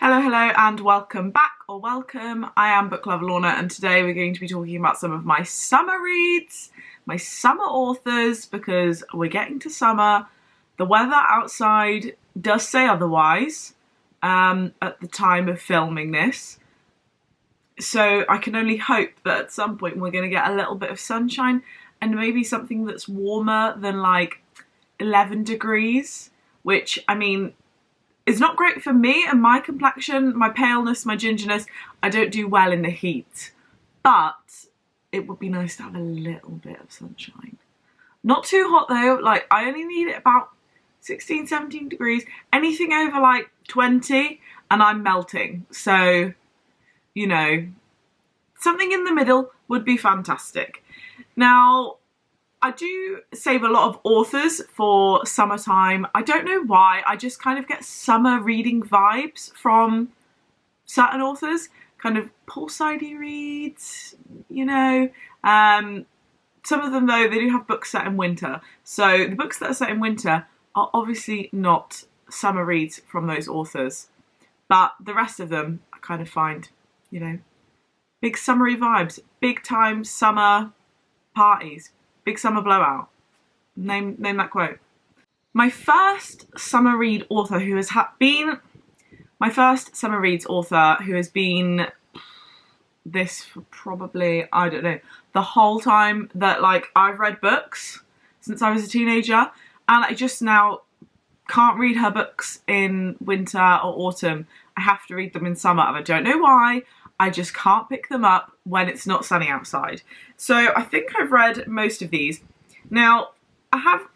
Hello and welcome back, or welcome. I am Book Lover Lorna, and today we're going to be talking about some of my summer reads, my summer authors, because we're getting to summer. The weather outside does say otherwise at the time of filming this, so I can only hope that at some point we're going to get a little bit of sunshine and maybe something that's warmer than like 11 degrees, which, I mean, it's not great for me and my complexion, my paleness, my gingerness. I don't do well in the heat, but it would be nice to have a little bit of sunshine. Not too hot though, like I only need it about 16, 17 degrees. Anything over like 20 and I'm melting. So, you know, something in the middle would be fantastic. Now, I do save a lot of authors for summertime. I don't know why, I just kind of get summer reading vibes from certain authors, kind of poolside-y reads, you know. Some of them though, they do have books set in winter. So the books that are set in winter are obviously not summer reads from those authors. But the rest of them I kind of find, you know, big summery vibes, big time summer parties. Big summer blowout. Name that quote. My first summer read author who has been this for probably, I don't know, the whole time that like I've read books since I was a teenager, and I just now can't read her books in winter or autumn. I have to read them in summer, and I don't know why. I just can't pick them up when it's not sunny outside. So I think I've read most of these. Now, I have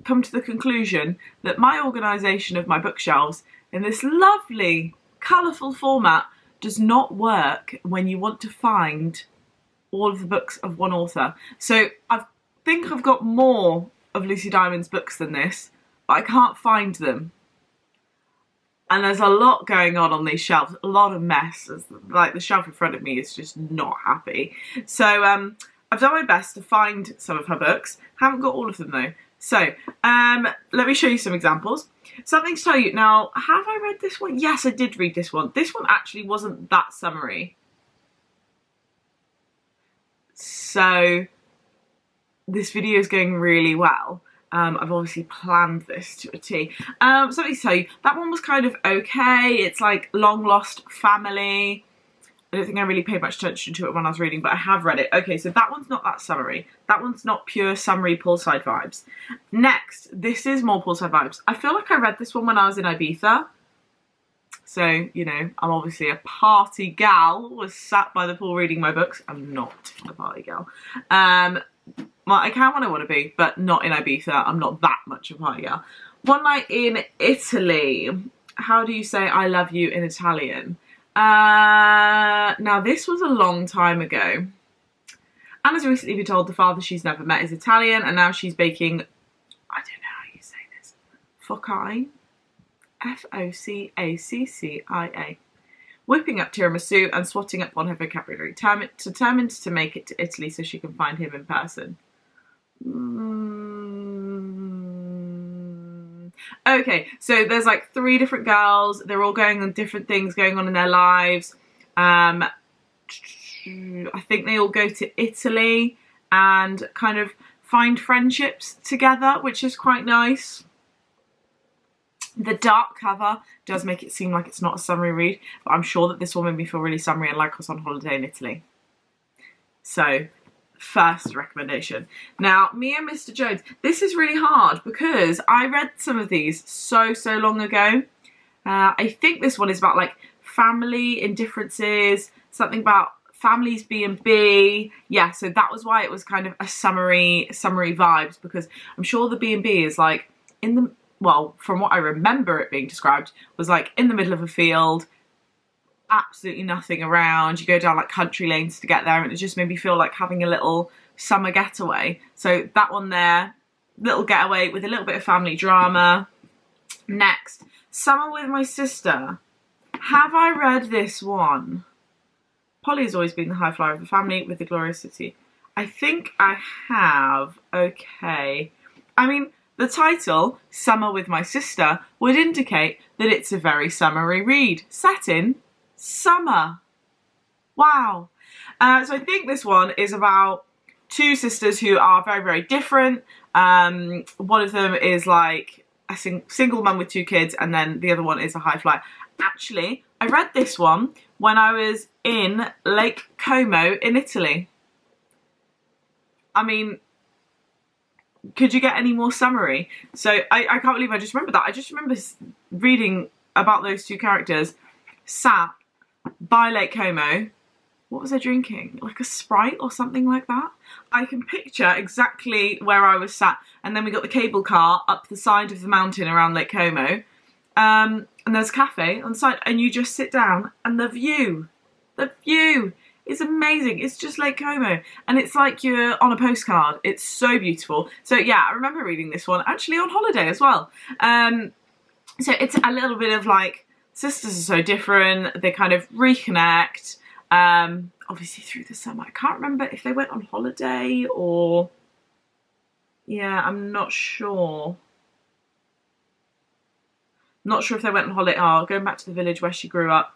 come to the conclusion that my organisation of my bookshelves in this lovely, colourful format does not work when you want to find all of the books of one author. So I think I've got more of Lucy Diamond's books than this, but I can't find them. And there's a lot going on these shelves, a lot of mess. Like the shelf in front of me is just not happy. So I've done my best to find some of her books. Haven't got all of them though. So let me show you some examples. Something to tell you. Now, have I read this one? Yes, I did read this one. This one actually wasn't that summery. So this video is going really well. I've obviously planned this to a T. Something to tell you, that one was kind of okay. It's like Long Lost Family. I don't think I really paid much attention to it when I was reading, but I have read it. Okay, so that one's not that summery. That one's not pure summery poolside vibes. Next, this is more poolside vibes. I feel like I read this one when I was in Ibiza. So, you know, I'm obviously a party gal, was sat by the pool reading my books. I'm not a party gal. Well, I can when I want to be, but not in Ibiza. I'm not that much of a party girl. One Night in Italy. How do you say I love you in Italian? Now, this was a long time ago. Anna's recently been told the father she's never met is Italian, and now she's baking, I don't know how you say this, focaccia? F-O-C-A-C-C-I-A. Whipping up tiramisu and swatting up on her vocabulary, determined to make it to Italy so she can find him in person. Okay, so there's like 3 different girls. They're all going on different things going on in their lives. I think they all go to Italy and kind of find friendships together, which is quite nice. The dark cover does make it seem like it's not a summery read, but I'm sure that this will make me feel really summery and like I was on holiday in Italy. So, first recommendation. Now, Me and Mr. Jones. This is really hard because I read some of these so long ago. I think this one is about like family indifferences, something about families B&B. Yeah, so that was why it was kind of a summery vibes, because I'm sure the B&B is like in the, well, from what I remember it being described, was like in the middle of a field, absolutely nothing around. You go down like country lanes to get there, and it just made me feel like having a little summer getaway. So that one there, little getaway with a little bit of family drama. Next, Summer with My Sister. Have I read this one? Polly has always been the high flyer of the family with the glorious city. I think I have. Okay. I mean, The title, Summer with My Sister, would indicate that it's a very summery read, set in summer. Wow. So I think this one is about two sisters who are very, very different. One of them is like a single mum with two kids, and then the other one is a high flyer. Actually, I read this one when I was in Lake Como in Italy. I mean, could you get any more summery? So I can't believe I just remembered that. I just remember reading about those two characters sat by Lake Como. What was I drinking? Like a Sprite or something like that? I can picture exactly where I was sat. And then we got the cable car up the side of the mountain around Lake Como. And there's a cafe on the side. And you just sit down and the view is amazing. It's just Lake Como. And it's like you're on a postcard. It's so beautiful. So yeah, I remember reading this one actually on holiday as well. So it's a little bit of like, sisters are so different. They kind of reconnect. Obviously through the summer. I can't remember if they went on holiday or... Yeah, I'm not sure. Not sure if they went on holiday. Oh, going back to the village where she grew up.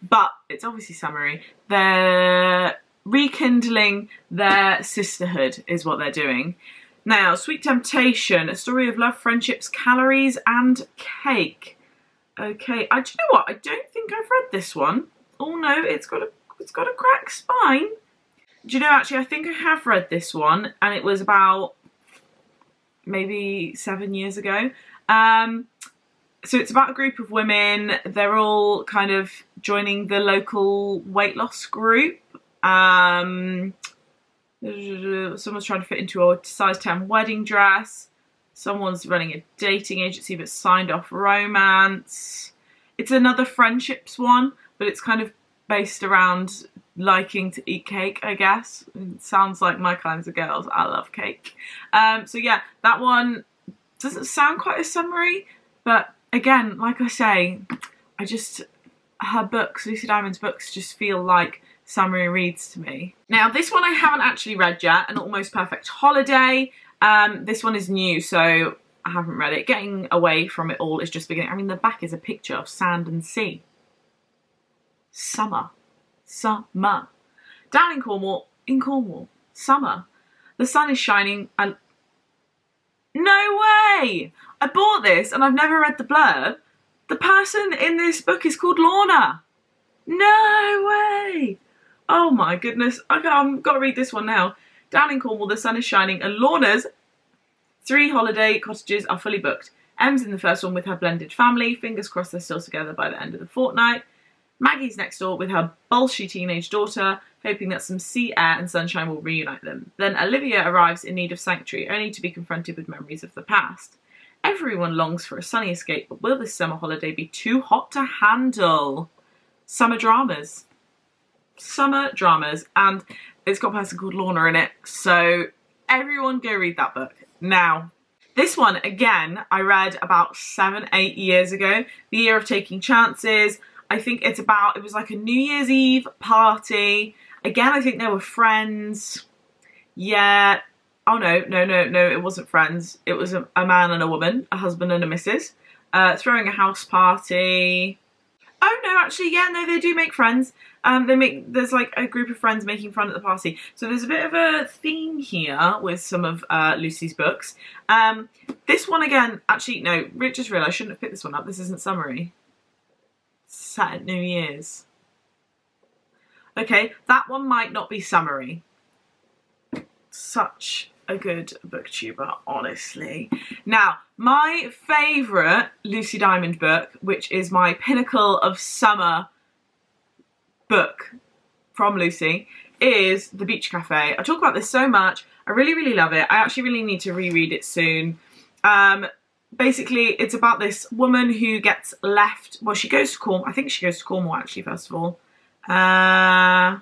But it's obviously summery. They're rekindling their sisterhood is what they're doing. Now, Sweet Temptation, a story of love, friendships, calories and cake. Okay, do you know what? I don't think I've read this one. Oh no, it's got a cracked spine. Do you know, actually, I think I have read this one, and it was about maybe 7 years ago. So it's about a group of women. They're all kind of joining the local weight loss group. Someone's trying to fit into a size 10 wedding dress. Someone's running a dating agency but signed off romance. It's another friendships one, but it's kind of based around liking to eat cake, I guess. It sounds like my kinds of girls. I love cake. So yeah, that one doesn't sound quite as summery, but again, like I say, her books, Lucy Diamond's books, just feel like summery reads to me. Now, this one I haven't actually read yet, An Almost Perfect Holiday. This one is new, so I haven't read it. Getting away from it all is just beginning. I mean, the back is a picture of sand and sea. Summer. Summer. Down in Cornwall, summer. The sun is shining and... No way! I bought this and I've never read the blurb. The person in this book is called Lorna. No way! Oh my goodness. I've got to read this one now. Down in Cornwall, the sun is shining and Lorna's 3 holiday cottages are fully booked. Em's in the first one with her blended family. Fingers crossed they're still together by the end of the fortnight. Maggie's next door with her bolshy teenage daughter, hoping that some sea air and sunshine will reunite them. Then Olivia arrives in need of sanctuary, only to be confronted with memories of the past. Everyone longs for a sunny escape, but will this summer holiday be too hot to handle? Summer dramas. Summer dramas. And it's got a person called Lorna in it, so everyone go read that book. Now, this one, again, I read about 7-8 years ago. The Year of Taking Chances. I think it was like a New Year's Eve party. Again, I think they were friends. Yeah. Oh, no, it wasn't friends. It was a man and a woman, a husband and a missus, throwing a house party. Oh, no, actually, yeah, no, they do make friends. There's like a group of friends making fun at the party. So there's a bit of a theme here with some of Lucy's books. This one, again, actually, no, just realised I shouldn't have picked this one up. This isn't summary. Set at New Year's. Okay, that one might not be summary. Such a good booktuber, honestly. Now, my favourite Lucy Diamond book, which is my pinnacle of summer book from Lucy, is The Beach Cafe. I talk about this so much. I really, really love it. I actually really need to reread it soon. Basically, it's about this woman who gets left... Well, she goes to Cornwall. I think she goes to Cornwall, actually, first of all. Oh,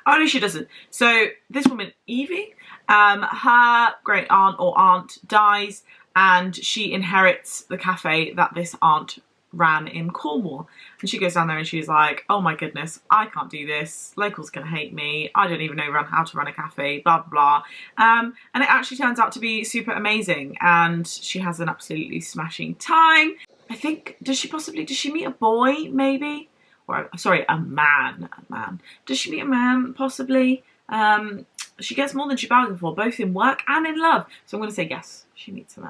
no, she doesn't. So, this woman, Evie, her great-aunt or aunt dies, and she inherits the cafe that this aunt ran in Cornwall. And she goes down there and she's like, oh my goodness, I can't do this. Locals can hate me. I don't even know how to run a cafe, blah, blah, blah. And it actually turns out to be super amazing. And she has an absolutely smashing time. I think, does she meet a boy maybe? Or, sorry, a man. Does she meet a man possibly? She gets more than she bargained for, both in work and in love. So I'm going to say yes, she meets a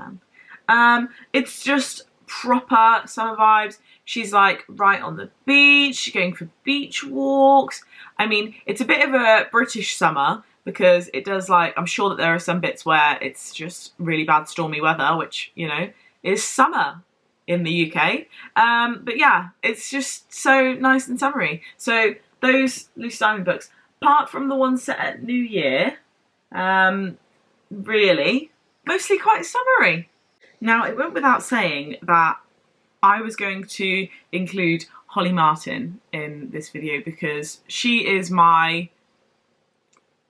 man. It's just proper summer vibes. She's like right on the beach, she's going for beach walks. I mean, it's a bit of a British summer because it does, like, I'm sure that there are some bits where it's just really bad stormy weather, which, you know, is summer in the UK. But yeah, it's just so nice and summery. So those Lucy Diamond books, apart from the ones set at New Year, really, mostly quite summery. Now, it went without saying that I was going to include Holly Martin in this video because she is my,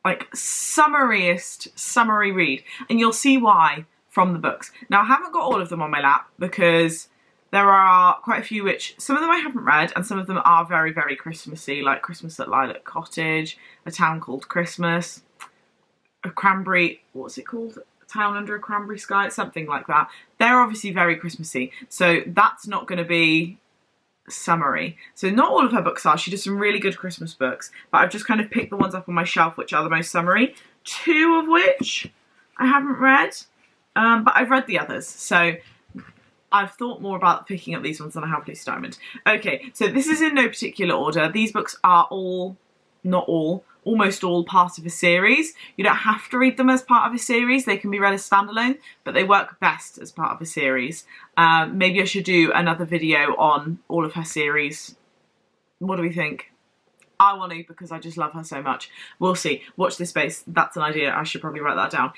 like, summariest summery read. And you'll see why from the books. Now, I haven't got all of them on my lap because there are quite a few which, some of them I haven't read and some of them are very, very Christmassy, like Christmas at Lilac Cottage, A Town Called Christmas, A Cranberry, what's it called? Town Under a Cranberry Sky, something like that. They're obviously very Christmassy, so that's not going to be summery. So not all of her books are. She does some really good Christmas books, but I've just kind of picked the ones up on my shelf which are the most summery, two of which I haven't read, but I've read the others, so I've thought more about picking up these ones than I have Lucy Diamond. Okay, so this is in no particular order. These books are all, not all, almost all part of a series. You don't have to read them as part of a series. They can be read as standalone, but they work best as part of a series. Maybe I should do another video on all of her series. What do we think? I want to because I just love her so much. We'll see. Watch this space. That's an idea. I should probably write that down.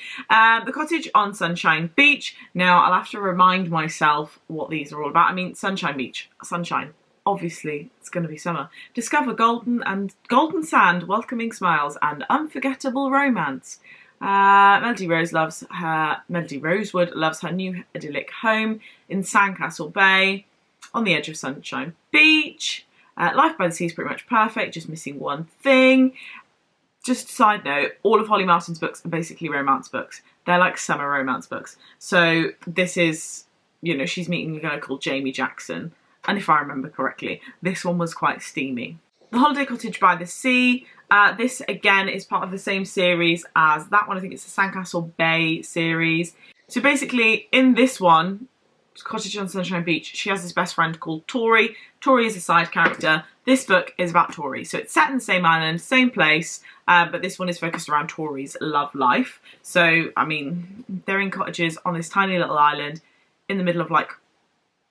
The Cottage on Sunshine Beach. Now, I'll have to remind myself what these are all about. I mean, Sunshine Beach. Sunshine. Obviously, it's going to be summer. Discover golden sand, welcoming smiles, and unforgettable romance. Melody Rosewood loves her new idyllic home in Sandcastle Bay, on the edge of Sunshine Beach. Life by the Sea is pretty much perfect, just missing one thing. Just a side note, all of Holly Martin's books are basically romance books. They're like summer romance books. So this is, you know, she's meeting a guy called Jamie Jackson. And if I remember correctly, this one was quite steamy. The Holiday Cottage by the Sea. This, again, is part of the same series as that one. I think it's the Sandcastle Bay series. So basically, in this one, Cottage on Sunshine Beach, she has this best friend called Tori. Tori is a side character. This book is about Tori. So it's set in the same island, same place, but this one is focused around Tori's love life. So, I mean, they're in cottages on this tiny little island in the middle of, like,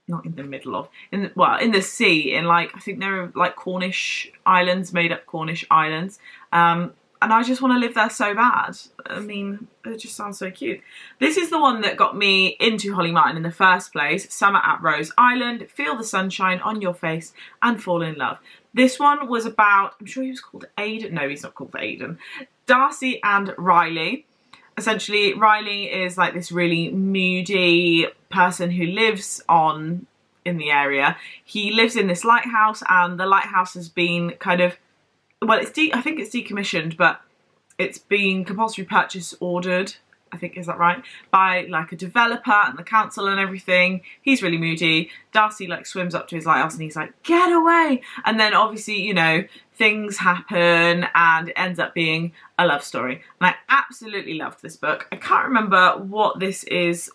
not in the middle of, in the sea, in, like, I think there are, like, Cornish islands, made up Cornish islands, and I just want to live there so bad. I mean, it just sounds so cute. This is the one that got me into Holly Martin in the first place. Summer at Rose Island, feel the sunshine on your face and fall in love. This one was about, I'm sure he was called Aidan, no, he's not called Aidan, Darcy and Riley. Essentially, Riley is like this really moody person who lives in the area. He lives in this lighthouse, and the lighthouse has been kind of, well, I think it's decommissioned, but it's being compulsory purchase ordered, I think, is that right? By like a developer and the council and everything. He's really moody. Darcy like swims up to his lighthouse and he's like, get away! And then obviously, you know, things happen and it ends up being a love story. And I absolutely loved this book. I can't remember what series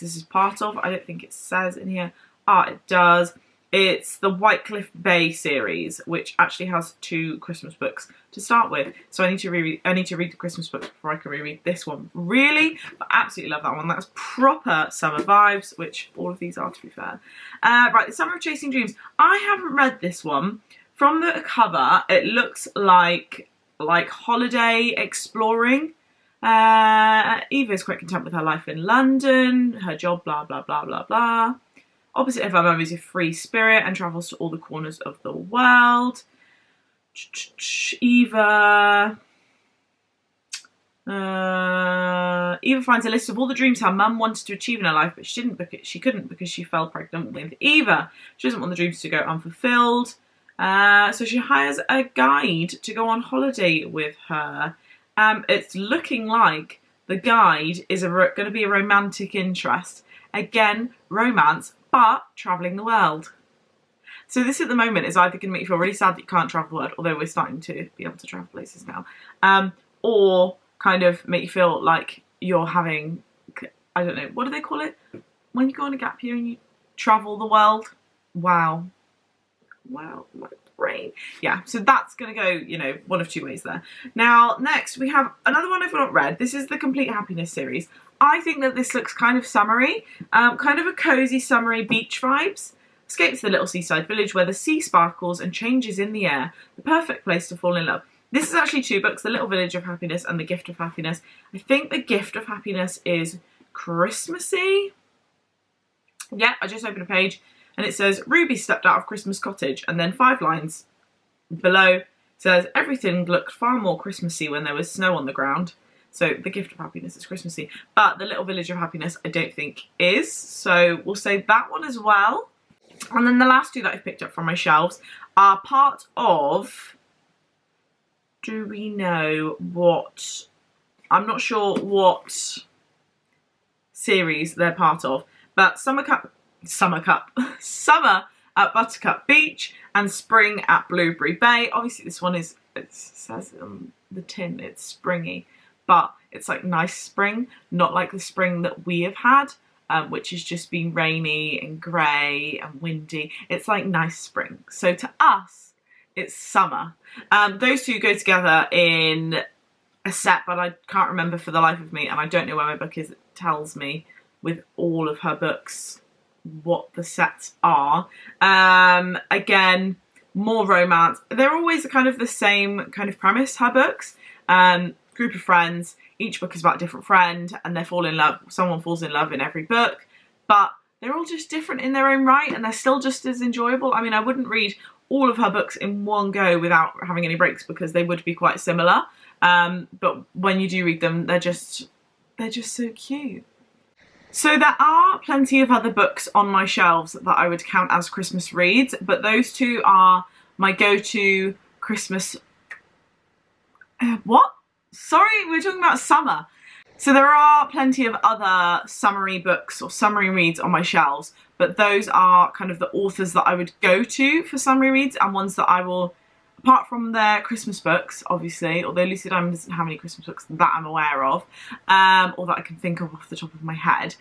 this is part of. I don't think it says in here. Ah, it does. It's the Whitecliff Bay series, which actually has 2 Christmas books to start with. So I need to read the Christmas book before I can reread this one. Really, but absolutely love that one. That's proper summer vibes, which all of these are, to be fair. Right, The Summer of Chasing Dreams. I haven't read this one. From the cover, it looks like holiday exploring. Eva is quite content with her life in London, her job, blah, blah, blah, blah, blah. Opposite of her mum is a free spirit and travels to all the corners of the world. Eva Eva finds a list of all the dreams her mum wanted to achieve in her life, but she couldn't because she fell pregnant with Eva. She doesn't want the dreams to go unfulfilled. So she hires a guide to go on holiday with her. It's looking like the guide is going to be a romantic interest. Again, romance, but travelling the world. So this at the moment is either going to make you feel really sad that you can't travel the world, although we're starting to be able to travel places now, or kind of make you feel like you're having, I don't know, what do they call it? When you go on a gap year and you travel the world? Wow, my brain. Yeah, so that's going to go, you know, one of two ways there. Now, next we have another one I've not read. This is the Complete Happiness series. I think that this looks kind of summery, kind of a cozy summery beach vibes. Escape to the little seaside village where the sea sparkles and changes in the air. The perfect place to fall in love. This is actually two books, The Little Village of Happiness and The Gift of Happiness. I think The Gift of Happiness is Christmassy. Yeah, I just opened a page and it says, Ruby stepped out of Christmas cottage, and then 5 lines below says, everything looked far more Christmassy when there was snow on the ground. So The Gift of Happiness is Christmassy. But The Little Village of Happiness I don't think is. So we'll say that one as well. And then the last two that I've picked up from my shelves are part of, do we know what, I'm not sure what series they're part of, but Summer at Buttercup Beach and Spring at Blueberry Bay. Obviously this one is, it says on the tin it's springy, but it's like nice spring, not like the spring that we have had. Which has just been rainy and grey and windy. It's like nice spring. So to us, it's summer. Those two go together in a set, but I can't remember for the life of me, and I don't know where my book is. It tells me with all of her books what the sets are. Again, more romance. They're always kind of the same kind of premise, her books. Group of friends, each book is about a different friend, and they fall in love. Someone falls in love in every book, but they're all just different in their own right, and they're still just as enjoyable. I mean, I wouldn't read all of her books in one go without having any breaks because they would be quite similar. But when you do read them, they're just so cute. So there are plenty of other books on my shelves that I would count as Christmas reads, but those two are my go-to Christmas. What? Sorry, we're talking about summer. So there are plenty of other summery books or summery reads on my shelves, but those are kind of the authors that I would go to for summery reads, and ones that I will, apart from their Christmas books, obviously, although Lucy Diamond doesn't have any Christmas books that I'm aware of, or that I can think of off the top of my head,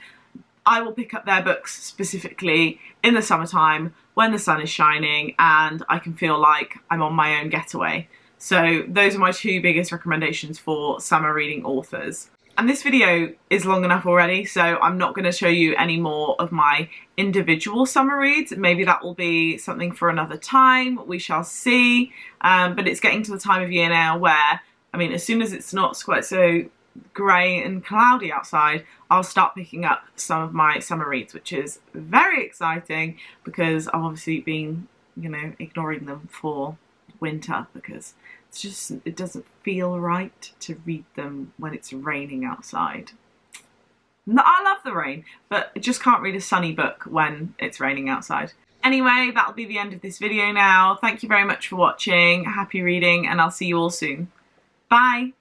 I will pick up their books specifically in the summertime when the sun is shining and I can feel like I'm on my own getaway. So those are my two biggest recommendations for summer reading authors. And this video is long enough already, so I'm not going to show you any more of my individual summer reads. Maybe that will be something for another time, we shall see. But it's getting to the time of year now where, I mean, as soon as it's not quite so grey and cloudy outside, I'll start picking up some of my summer reads, which is very exciting because I've obviously been, you know, ignoring them for winter because it's just, it doesn't feel right to read them when it's raining outside. I love the rain, but I just can't read a sunny book when it's raining outside. Anyway, that'll be the end of this video now. Thank you very much for watching. Happy reading, and I'll see you all soon. Bye!